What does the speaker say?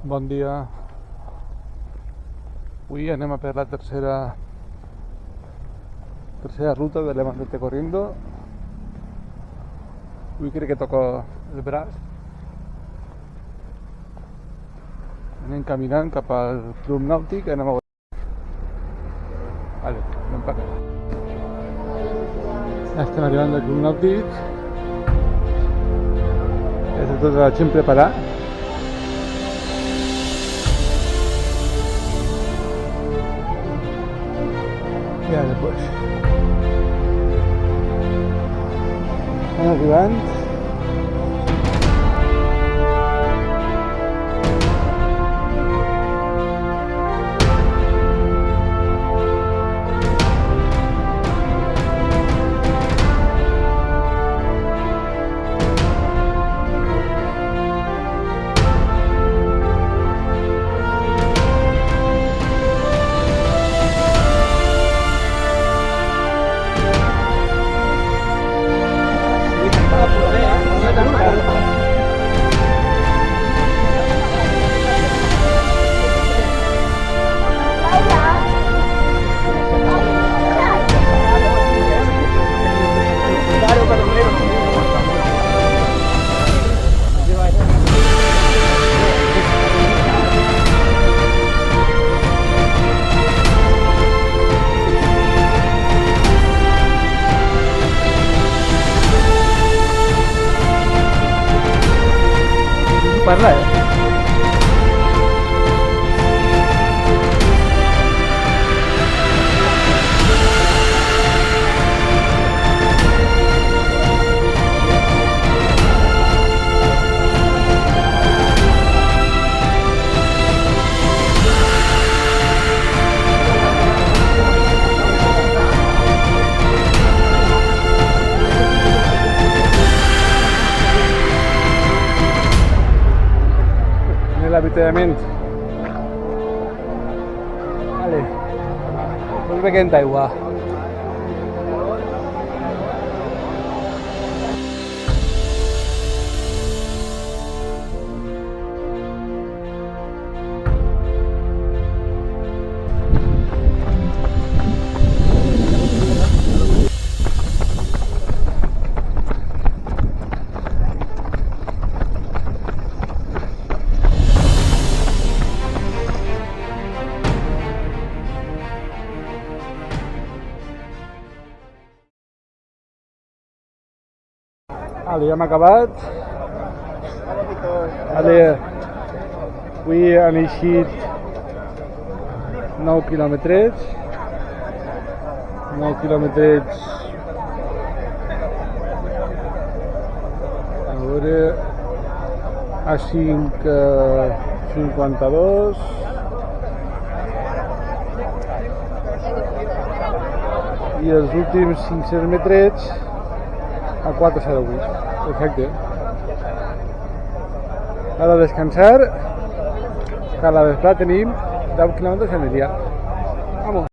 Bon dia. Avui anem a per la tercera ruta de Levántate Corriendo. Avui crec que toca el braç. Anem caminant cap al Club Nàutic. Anem a veure. Vale, anem per allà. Ja estem arribant al Club Nàutic. Ja està tota la gent preparada. Ja després estem arribant. Parla, l'avituallament. Vale, doncs beguem d'aigua. Vale, ja hem acabat. Vale, avui han eixit 9 quilòmetres. 9 quilòmetres. A veure, a 5:52. I els últims 500 metres a 4:08. Perfecte. Ara a descansar, que a la vesprada tenim 10 quilòmetres en el dia. Vamos.